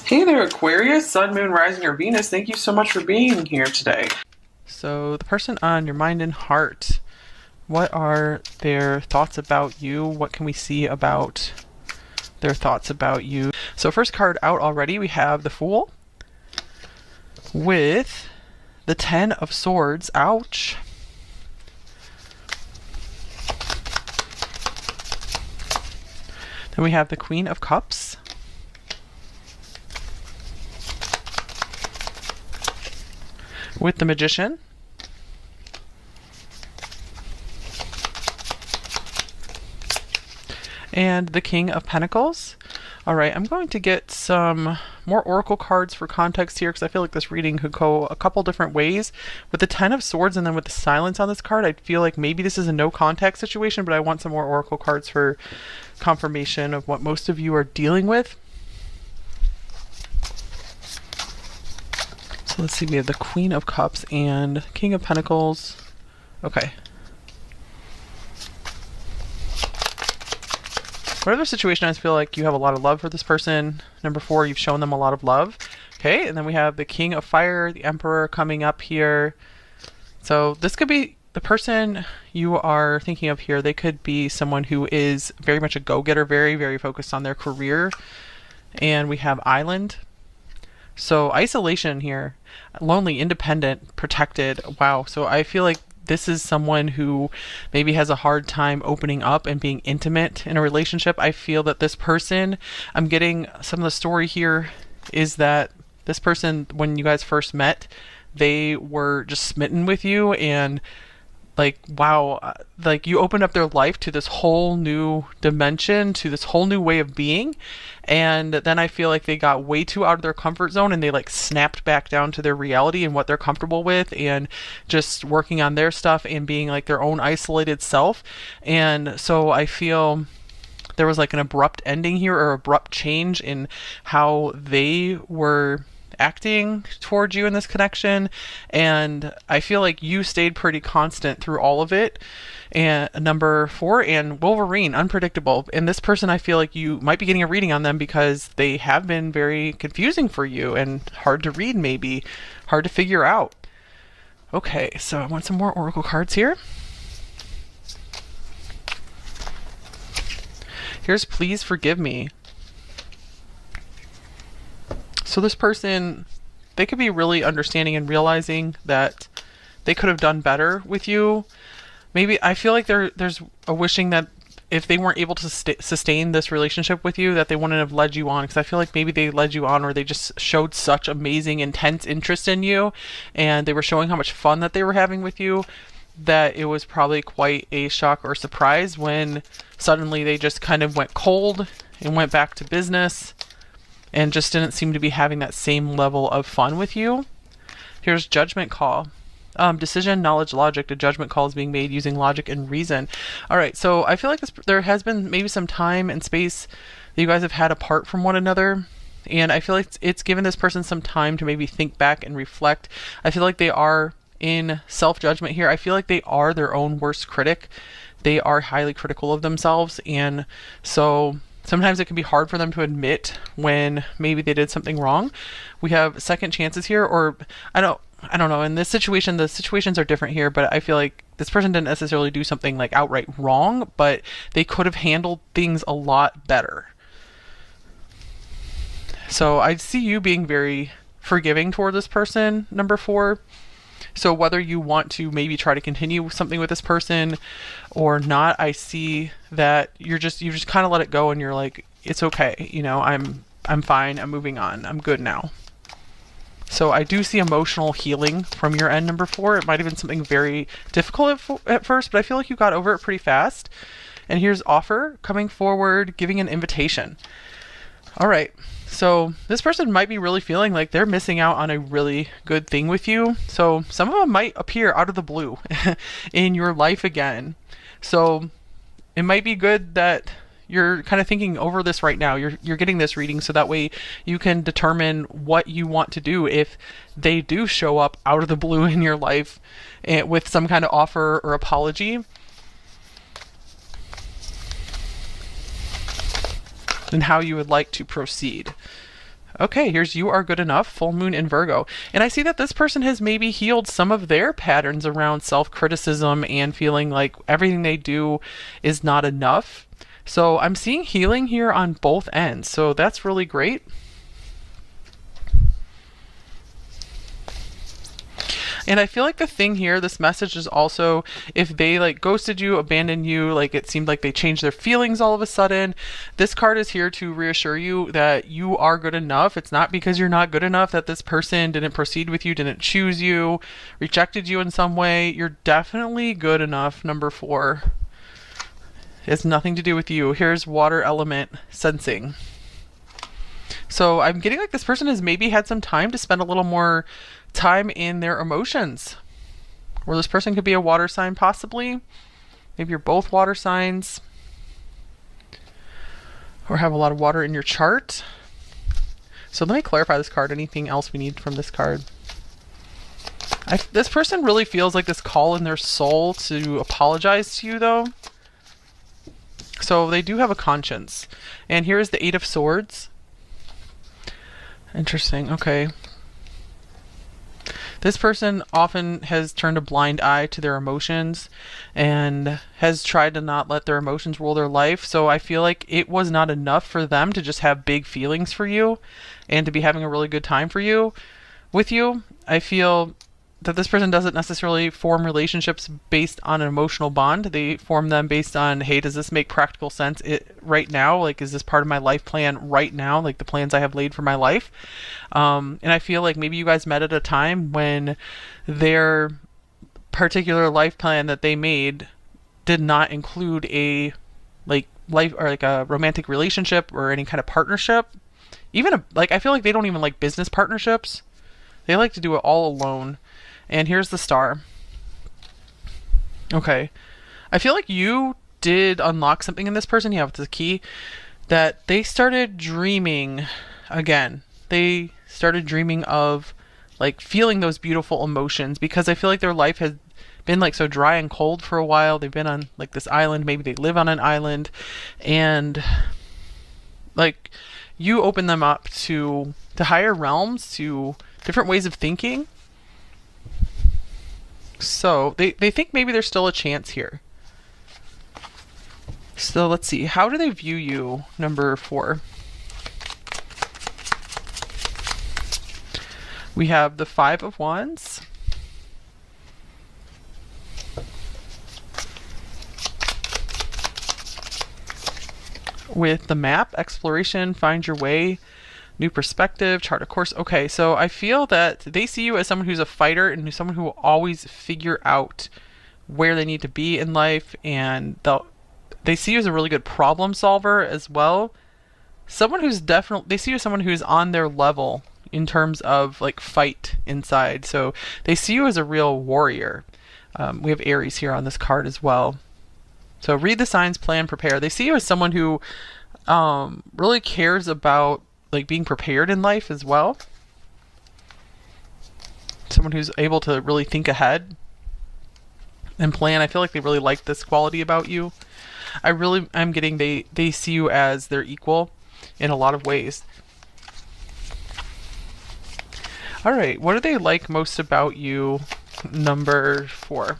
Hey there, Aquarius, Sun, Moon, Rising, or Venus. Thank you so much for being here today. So, the person on your mind and heart, what are their thoughts about you? What can we see about their thoughts about you? So, first card out already, we have the Fool with the Ten of Swords. Ouch. Then we have the Queen of Cups. With the Magician. And the King of Pentacles. All right, I'm going to get some more oracle cards for context here because I feel like this reading could go a couple different ways. With the Ten of Swords and then with the silence on this card, I feel like maybe this is a no context situation, but I want some more oracle cards for confirmation of what most of you are dealing with. So let's see, we have the Queen of Cups and King of Pentacles. Okay. Whatever situation, I feel like you have a lot of love for this person. Number 4, you've shown them a lot of love. Okay, and then we have the King of Fire, the Emperor coming up here. So this could be the person you are thinking of here. They could be someone who is very much a go-getter, very, very focused on their career. And we have Island. So isolation here, lonely, independent, protected. Wow. So I feel like this is someone who maybe has a hard time opening up and being intimate in a relationship. I feel that this person, I'm getting some of the story here is that this person, when you guys first met, they were just smitten with you and like, wow, like you opened up their life to this whole new dimension, to this whole new way of being. And then I feel like they got way too out of their comfort zone and they like snapped back down to their reality and what they're comfortable with and just working on their stuff and being like their own isolated self. And so I feel there was like an abrupt ending here or abrupt change in how they were acting towards you in this connection, and I feel like you stayed pretty constant through all of it. And number 4, and Wolverine, unpredictable. And this person, I feel like you might be getting a reading on them because they have been very confusing for you and hard to read, maybe hard to figure out. Okay, so I want some more oracle cards here. Here's Please Forgive Me. So this person, they could be really understanding and realizing that they could have done better with you. Maybe I feel like there's a wishing that if they weren't able to sustain this relationship with you, that they wouldn't have led you on. Because I feel like maybe they led you on or they just showed such amazing, intense interest in you. And they were showing how much fun that they were having with you, that it was probably quite a shock or surprise when suddenly they just kind of went cold and went back to business and just didn't seem to be having that same level of fun with you. Here's Judgment Call. Decision, knowledge, logic. The judgment call is being made using logic and reason. All right, so I feel like there has been maybe some time and space that you guys have had apart from one another, and I feel like it's given this person some time to maybe think back and reflect. I feel like they are in self-judgment here. I feel like they are their own worst critic. They are highly critical of themselves, and so sometimes it can be hard for them to admit when maybe they did something wrong. We have second chances here, or I don't know. In this situation, the situations are different here, but I feel like this person didn't necessarily do something like outright wrong, but they could have handled things a lot better. So I see you being very forgiving toward this person, number 4. So whether you want to maybe try to continue something with this person or not, I see that you just kind of let it go and you're like, it's okay, you know, I'm fine, I'm moving on, I'm good now. So I do see emotional healing from your end, number 4. It might have been something very difficult at first, but I feel like you got over it pretty fast. And here's Offer, coming forward, giving an invitation. All right. So this person might be really feeling like they're missing out on a really good thing with you. So some of them might appear out of the blue in your life again. So it might be good that you're kind of thinking over this right now. You're getting this reading so that way you can determine what you want to do if they do show up out of the blue in your life with some kind of offer or apology. And how you would like to proceed. Okay, here's you are good enough, full moon in Virgo. And I see that this person has maybe healed some of their patterns around self-criticism and feeling like everything they do is not enough. So I'm seeing healing here on both ends. So that's really great. And I feel like the thing here, this message is also, if they like ghosted you, abandoned you, like it seemed like they changed their feelings all of a sudden, this card is here to reassure you that you are good enough. It's not because you're not good enough that this person didn't proceed with you, didn't choose you, rejected you in some way. You're definitely good enough, number 4. It has nothing to do with you. Here's water element sensing. So I'm getting like this person has maybe had some time to spend a little more time in their emotions. Or this person could be a water sign possibly. Maybe you're both water signs. Or have a lot of water in your chart. So let me clarify this card. Anything else we need from this card? This person really feels like this call in their soul to apologize to you though. So they do have a conscience. And here is the 8 of Swords. Interesting. Okay. This person often has turned a blind eye to their emotions and has tried to not let their emotions rule their life. So I feel like it was not enough for them to just have big feelings for you and to be having a really good time for you with you. I feel that this person doesn't necessarily form relationships based on an emotional bond. They form them based on, hey, does this make practical sense right now? Like, is this part of my life plan right now? Like the plans I have laid for my life. And I feel like maybe you guys met at a time when their particular life plan that they made did not include a life or like a romantic relationship or any kind of partnership. Even I feel like they don't even like business partnerships. They like to do it all alone. And here's the star. Okay. I feel like you did unlock something in this person. You have the key that they started dreaming again. They started dreaming of like feeling those beautiful emotions because I feel like their life has been like so dry and cold for a while. They've been on like this island. Maybe they live on an island and like you open them up to higher realms, to different ways of thinking. So they think maybe there's still a chance here. So let's see. How do they view you, number 4? We have the 5 of Wands. With the map, exploration, find your way, new perspective, chart a course. Okay, so I feel that they see you as someone who's a fighter and someone who will always figure out where they need to be in life, and they see you as a really good problem solver as well. Someone who's they see you as someone who's on their level in terms of like fight inside. So they see you as a real warrior. We have Aries here on this card as well. So read the signs, plan, prepare. They see you as someone who really cares about like being prepared in life as well. Someone who's able to really think ahead and plan. I feel like they really like this quality about you. I'm getting they see you as their equal in a lot of ways. All right, what do they like most about you, number 4?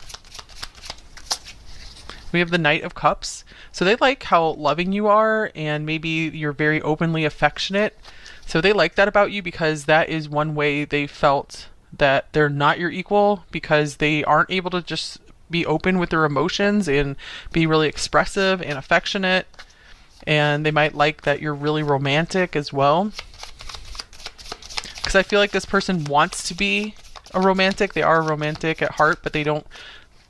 We have the Knight of Cups. So they like how loving you are and maybe you're very openly affectionate. So they like that about you because that is one way they felt that they're not your equal, because they aren't able to just be open with their emotions and be really expressive and affectionate. And they might like that you're really romantic as well. Because I feel like this person wants to be a romantic. They are a romantic at heart, but they don't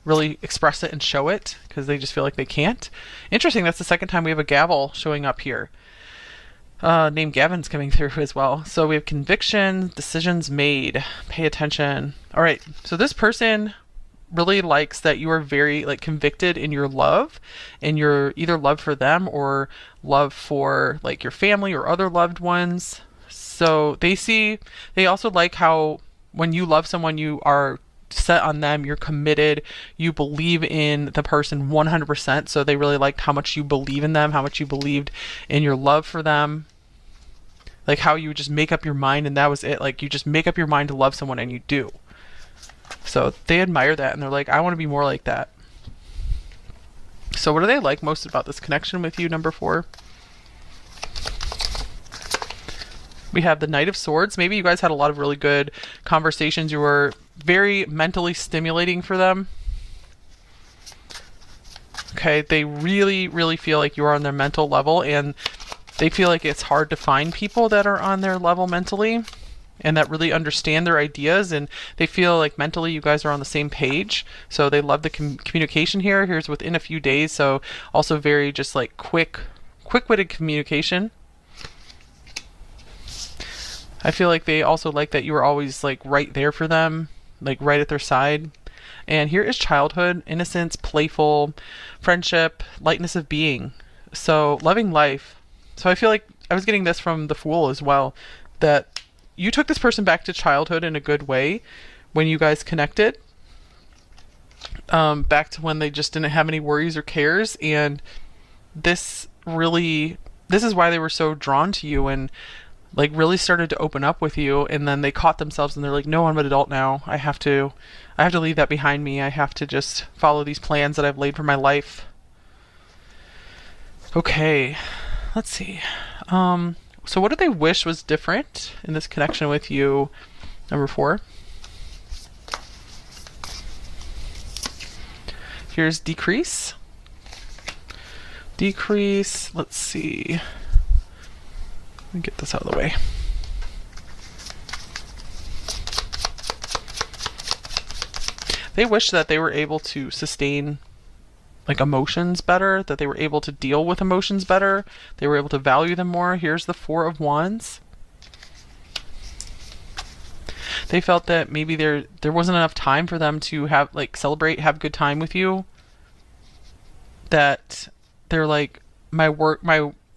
really express it and show it because they just feel like they can't. Interesting, that's the second time we have a gavel showing up here. Name Gavin's coming through as well. So we have conviction, decisions made, pay attention. All right, so this person really likes that you are very like convicted in your love, and your either love for them or love for like your family or other loved ones. So they also like how when you love someone, you are set on them, you're committed, you believe in the person 100%. So they really liked how much you believe in them, how much you believed in your love for them. like how you would just make up your mind and that was it. Like you just make up your mind to love someone and you do. So they admire that and they're like, I want to be more like that. So what do they like most about this connection with you, number 4? We have the Knight of Swords. Maybe you guys had a lot of really good conversations. You were very mentally stimulating for them. Okay, they really, really feel like you are on their mental level, and they feel like it's hard to find people that are on their level mentally and that really understand their ideas, and they feel like mentally you guys are on the same page. So they love the communication here. Here's within a few days, so also very just like quick-witted communication. I feel like they also like that you were always like right there for them, like right at their side. And here is childhood, innocence, playful, friendship, lightness of being. So loving life. So I feel like I was getting this from the Fool as well, that you took this person back to childhood in a good way when you guys connected. Back to when they just didn't have any worries or cares. And this is why they were so drawn to you and like really started to open up with you. And then they caught themselves and they're like, no, I'm an adult now. I have to leave that behind me. I have to just follow these plans that I've laid for my life. Okay, let's see. So what do they wish was different in this connection with you, number 4? Here's decrease. Decrease, let's see. Let me get this out of the way. They wish that they were able to sustain like emotions better, that they were able to deal with emotions better, they were able to value them more. Here's the 4 of Wands. They felt that maybe there wasn't enough time for them to have like celebrate, have good time with you. That they're like, my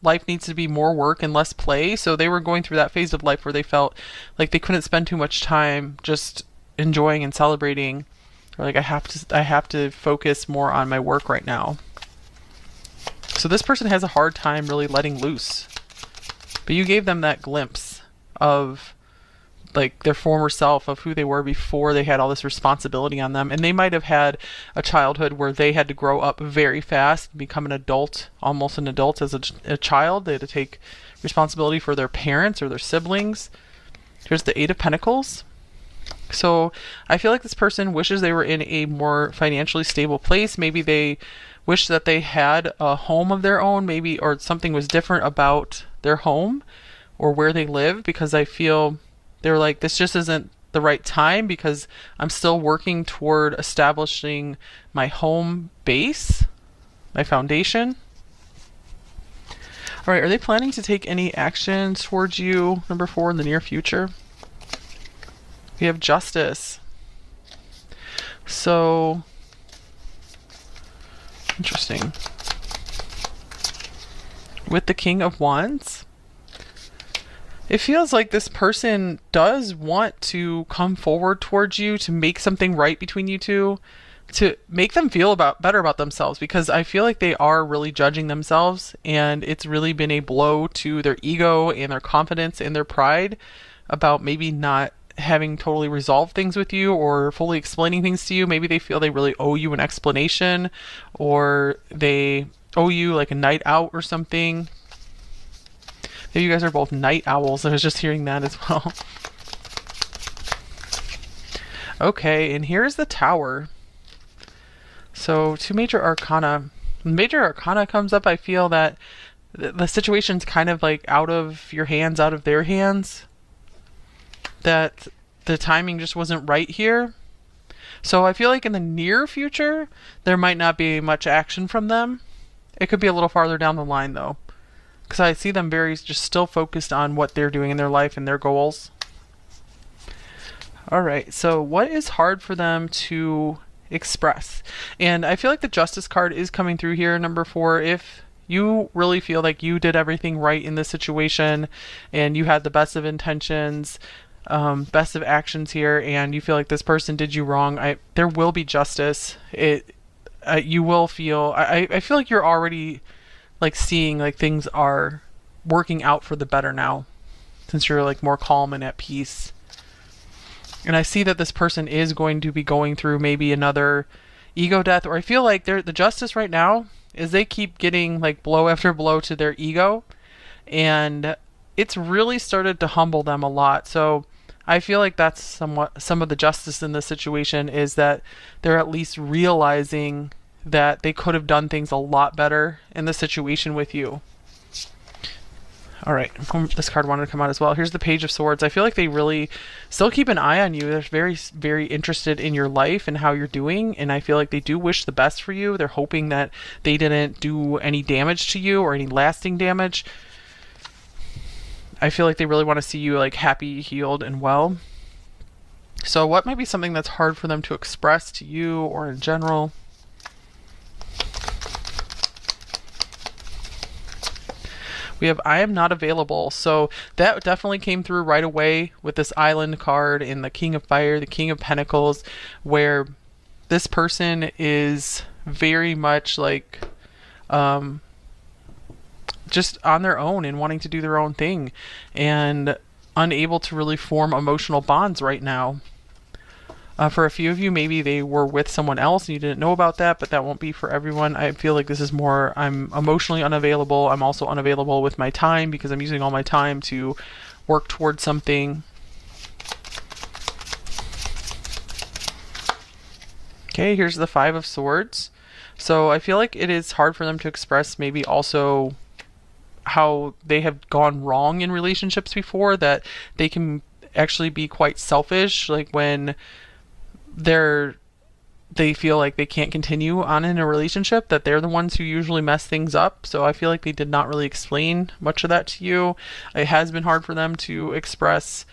life needs to be more work and less play. So they were going through that phase of life where they felt like they couldn't spend too much time just enjoying and celebrating. Or like I have to focus more on my work right now. So this person has a hard time really letting loose. But you gave them that glimpse of like their former self, of who they were before they had all this responsibility on them. And they might have had a childhood where they had to grow up very fast, become an adult, almost an adult as a child. They had to take responsibility for their parents or their siblings. Here's the 8 of Pentacles. So I feel like this person wishes they were in a more financially stable place. Maybe they wish that they had a home of their own, maybe, or something was different about their home or where they live, because I feel they're like, this just isn't the right time because I'm still working toward establishing my home base, my foundation. All right, are they planning to take any action towards you, number 4, in the near future? We have Justice. So, interesting. With the King of Wands, it feels like this person does want to come forward towards you to make something right between you two, to make them feel better about themselves, because I feel like they are really judging themselves, and it's really been a blow to their ego and their confidence and their pride about maybe not having totally resolved things with you or fully explaining things to you. Maybe they feel they really owe you an explanation, or they owe you like a night out or something. Maybe you guys are both night owls. I was just hearing that as well. Okay, and here's the Tower. So 2 major arcana. When major arcana comes up, I feel that the situation's kind of like out of your hands, out of their hands. That the timing just wasn't right here. So I feel like in the near future, there might not be much action from them. It could be a little farther down the line though, because I see them very just still focused on what they're doing in their life and their goals. All right, so what is hard for them to express? And I feel like the Justice card is coming through here, number 4. If you really feel like you did everything right in this situation and you had the best of intentions, best of actions here, and you feel like this person did you wrong, there will be justice. You will feel, I feel like you're already like seeing like things are working out for the better now. since you're like more calm and at peace. And I see that this person is going to be going through maybe another ego death, or I feel like the justice right now is they keep getting like blow after blow to their ego, and it's really started to humble them a lot. So I feel like that's somewhat some of the justice in this situation, is that they're at least realizing that they could have done things a lot better in the situation with you. All right, this card wanted to come out as well. Here's the Page of Swords. I feel like they really still keep an eye on you. They're very, very interested in your life and how you're doing, and I feel like they do wish the best for you. They're hoping that they didn't do any damage to you or any lasting damage. I feel like they really want to see you like happy, healed, and well. So what might be something that's hard for them to express to you or in general? We have I am not available. So that definitely came through right away with this Island card and the King of Fire, the King of Pentacles, where this person is very much like just on their own and wanting to do their own thing and unable to really form emotional bonds right now. For a few of you, maybe they were with someone else and you didn't know about that, but that won't be for everyone. I feel like this is more, I'm emotionally unavailable. I'm also unavailable with my time because I'm using all my time to work towards something. Okay, here's the Five of Swords. So I feel like it is hard for them to express maybe also how they have gone wrong in relationships before, that they can actually be quite selfish, like when they feel like they can't continue on in a relationship, that they're the ones who usually mess things up. So I feel like they did not really explain much of that to you. It has been hard for them to express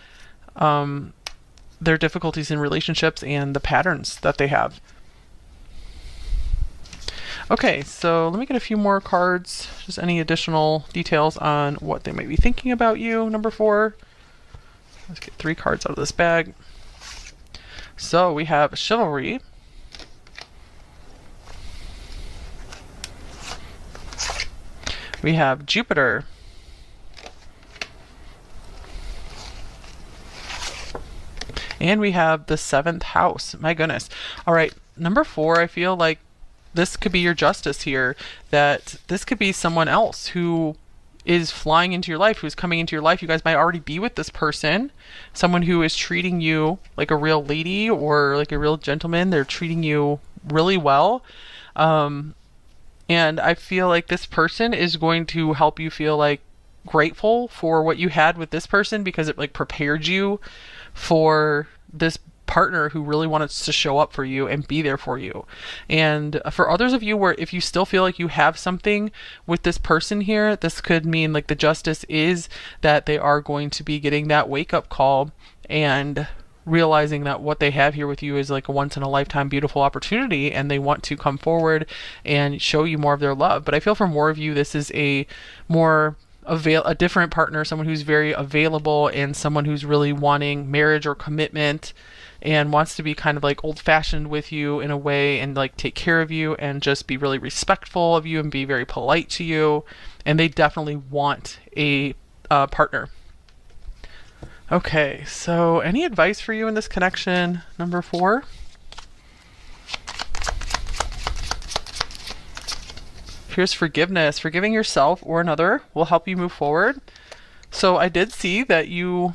their difficulties in relationships and the patterns that they have. Okay, so let me get a few more cards, just any additional details on what they might be thinking about you, number 4. Let's get 3 cards out of this bag. So we have Chivalry. We have Jupiter. And we have the 7th house. My goodness. All right, number 4, I feel like this could be your justice here, that this could be someone else who is flying into your life, who's coming into your life. You guys might already be with this person, someone who is treating you like a real lady or like a real gentleman. They're treating you really well. And I feel like this person is going to help you feel like grateful for what you had with this person, because it like prepared you for this partner who really wanted to show up for you and be there for you. And for others of you, where if you still feel like you have something with this person here, this could mean like the justice is that they are going to be getting that wake-up call and realizing that what they have here with you is like a once-in-a-lifetime beautiful opportunity, and they want to come forward and show you more of their love. But I feel for more of you, this is a different partner, someone who's very available and someone who's really wanting marriage or commitment and wants to be kind of like old-fashioned with you in a way and like take care of you and just be really respectful of you and be very polite to you. And they definitely want a partner. Okay, so any advice for you in this connection, number 4? Here's forgiveness. Forgiving yourself or another will help you move forward. So I did see that you,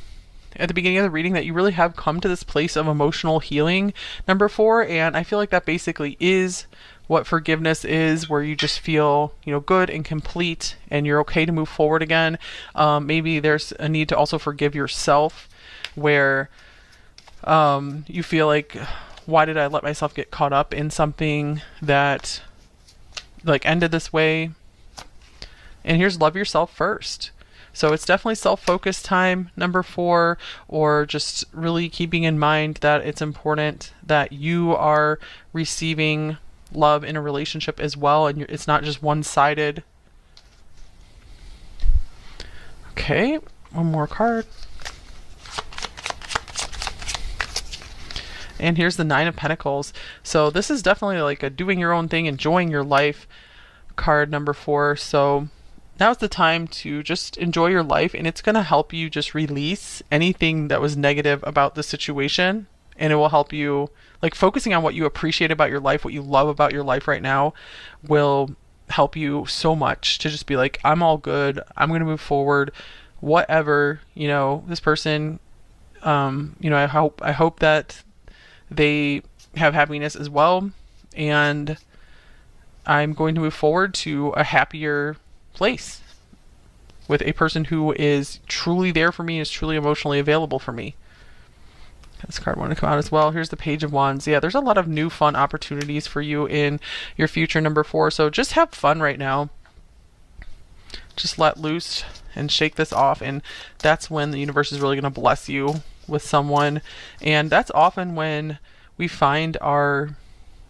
at the beginning of the reading, that you really have come to this place of emotional healing, number 4, and I feel like that basically is what forgiveness is, where you just feel, good and complete and you're okay to move forward again. Maybe there's a need to also forgive yourself, where you feel like, why did I let myself get caught up in something that like ended this way? And here's love yourself first. So it's definitely self-focused time, number 4, or just really keeping in mind that it's important that you are receiving love in a relationship as well, and it's not just one-sided. Okay, one more card. And here's the 9 of Pentacles. So this is definitely like a doing your own thing, enjoying your life card, number 4. So now's the time to just enjoy your life, and it's going to help you just release anything that was negative about the situation, and it will help you, like, focusing on what you appreciate about your life, what you love about your life right now will help you so much to just be like, I'm all good, I'm going to move forward, whatever, you know, this person, you know, I hope that they have happiness as well, and I'm going to move forward to a happier place with a person who is truly there for me, is truly emotionally available for me. This card wanted to come out as well. Here's the Page of Wands. Yeah, there's a lot of new fun opportunities for you in your future, number 4. So just have fun right now. Just let loose and shake this off. And that's when the universe is really going to bless you with someone. And that's often when we find our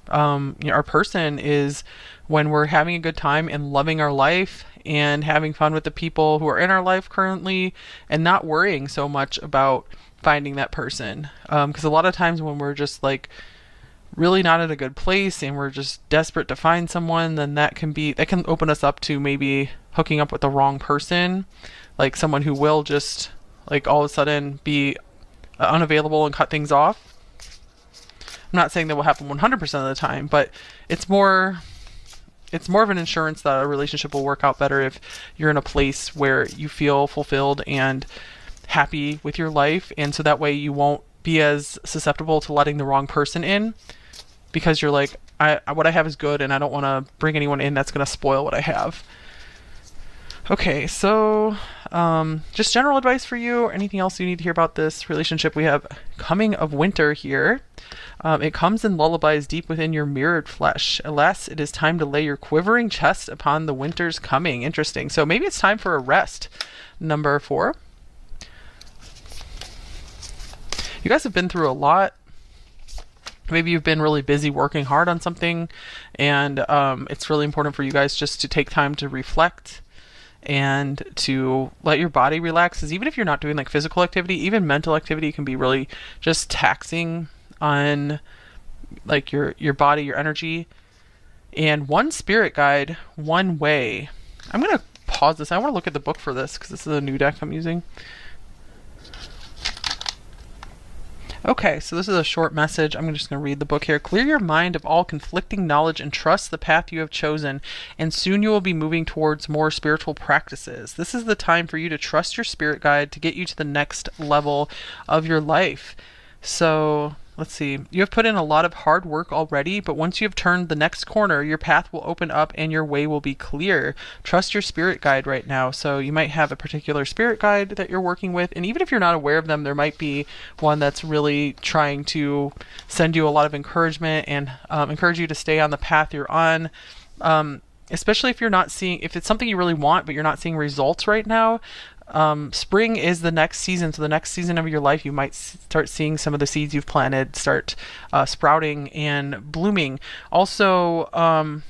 our person is when we're having a good time and loving our life and having fun with the people who are in our life currently and not worrying so much about finding that person. Because a lot of times when we're just like really not at a good place and we're just desperate to find someone, then that can open us up to maybe hooking up with the wrong person, like someone who will just like all of a sudden be unavailable and cut things off. I'm not saying that will happen 100% of the time, but it's more of an insurance that a relationship will work out better if you're in a place where you feel fulfilled and happy with your life, and so that way you won't be as susceptible to letting the wrong person in, because you're like, what I have is good and I don't want to bring anyone in that's going to spoil what I have. Okay, so just general advice for you, or anything else you need to hear about this relationship. We have coming of winter here. It comes in lullabies deep within your mirrored flesh. Alas, it is time to lay your quivering chest upon the winter's coming. Interesting. So maybe it's time for a rest. Number 4. You guys have been through a lot. Maybe you've been really busy working hard on something, and it's really important for you guys just to take time to reflect and to let your body relax. Because even if you're not doing like physical activity, even mental activity can be really just taxing on like your body, your energy. And one spirit guide, one way. I'm going to pause this. I want to look at the book for this because this is a new deck I'm using. Okay, so this is a short message. I'm just going to read the book here. Clear your mind of all conflicting knowledge and trust the path you have chosen, and soon you will be moving towards more spiritual practices. This is the time for you to trust your spirit guide to get you to the next level of your life. So let's see. You have put in a lot of hard work already, but once you have turned the next corner, your path will open up and your way will be clear. Trust your spirit guide right now. So you might have a particular spirit guide that you're working with, and even if you're not aware of them, there might be one that's really trying to send you a lot of encouragement and encourage you to stay on the path you're on. Especially if if it's something you really want, but you're not seeing results right now. Spring is the next season. So the next season of your life, you might start seeing some of the seeds you've planted start sprouting and blooming. Also,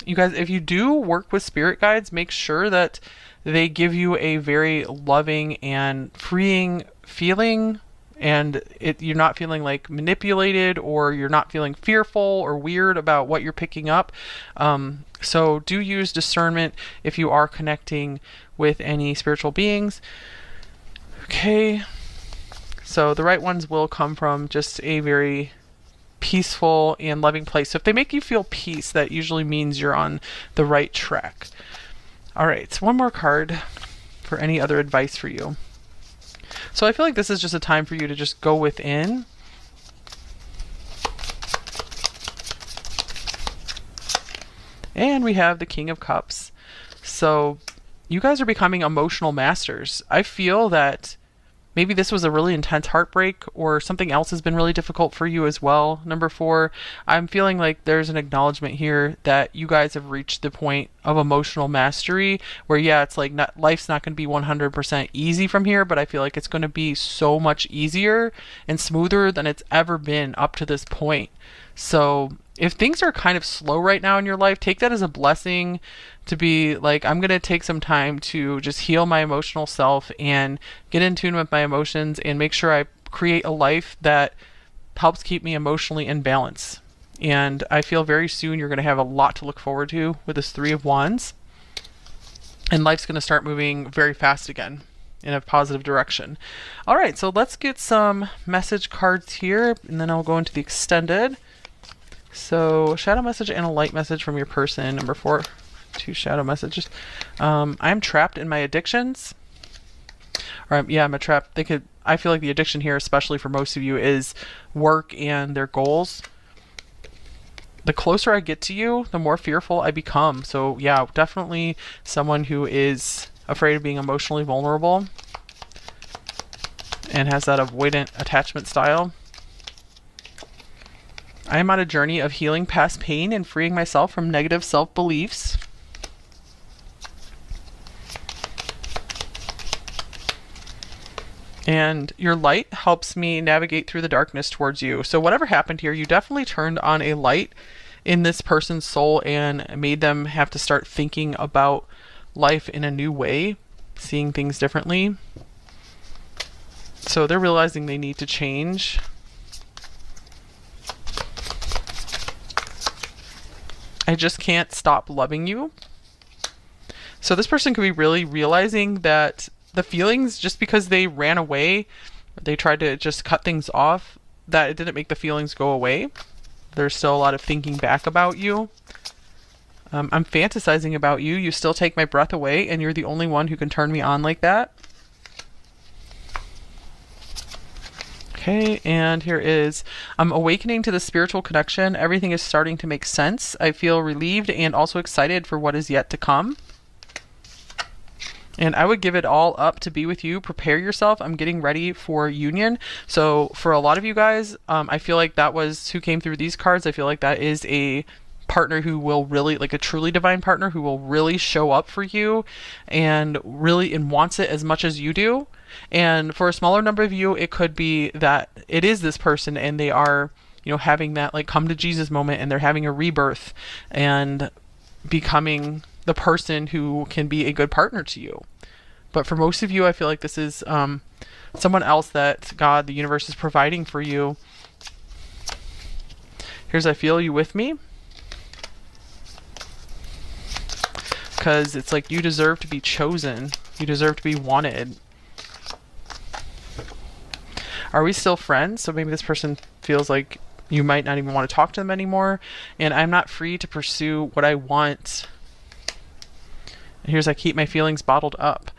you guys, if you do work with spirit guides, make sure that they give you a very loving and freeing feeling, and you're not feeling like manipulated, or you're not feeling fearful or weird about what you're picking up. So do use discernment if you are connecting with any spiritual beings. Okay, so the right ones will come from just a very peaceful and loving place. So if they make you feel peace, that usually means you're on the right track. All right, so one more card for any other advice for you. So I feel like this is just a time for you to just go within. And we have the King of Cups. So you guys are becoming emotional masters. I feel that maybe this was a really intense heartbreak, or something else has been really difficult for you as well. Number 4, I'm feeling like there's an acknowledgement here that you guys have reached the point of emotional mastery where, yeah, it's like life's not going to be 100% easy from here, but I feel like it's going to be so much easier and smoother than it's ever been up to this point. So if things are kind of slow right now in your life, take that as a blessing to be like, I'm going to take some time to just heal my emotional self and get in tune with my emotions and make sure I create a life that helps keep me emotionally in balance. And I feel very soon you're going to have a lot to look forward to with this 3 of Wands. and life's going to start moving very fast again in a positive direction. All right, so let's get some message cards here, and then I'll go into the extended. So shadow message and a light message from your person. Number 4, 2 shadow messages. I'm trapped in my addictions. Or yeah, I'm a trap. I feel like the addiction here, especially for most of you, is work and their goals. The closer I get to you, the more fearful I become. So yeah, definitely someone who is afraid of being emotionally vulnerable and has that avoidant attachment style. I am on a journey of healing past pain and freeing myself from negative self-beliefs. And your light helps me navigate through the darkness towards you. So whatever happened here, you definitely turned on a light in this person's soul and made them have to start thinking about life in a new way, seeing things differently. So they're realizing they need to change. I just can't stop loving you. So this person could be really realizing that the feelings, just because they ran away, they tried to just cut things off, that it didn't make the feelings go away. There's still a lot of thinking back about you. I'm fantasizing about you. You still take my breath away, and you're the only one who can turn me on like that. Okay, and here is, I'm awakening to the spiritual connection. Everything is starting to make sense. I feel relieved and also excited for what is yet to come. And I would give it all up to be with you. Prepare yourself. I'm getting ready for union. So for a lot of you guys, I feel like that was who came through these cards. I feel like that is a partner who will really, like a truly divine partner who will really show up for you and really wants it as much as you do. And for a smaller number of you, it could be that it is this person and they are, you know, having that like come to Jesus moment, and they're having a rebirth and becoming the person who can be a good partner to you. But for most of you, I feel like this is someone else that God, the universe, is providing for you. Here's, I feel you with me. Because it's like you deserve to be chosen. You deserve to be wanted. Are we still friends? So maybe this person feels like you might not even want to talk to them anymore. And I'm not free to pursue what I want. Here's, I keep my feelings bottled up.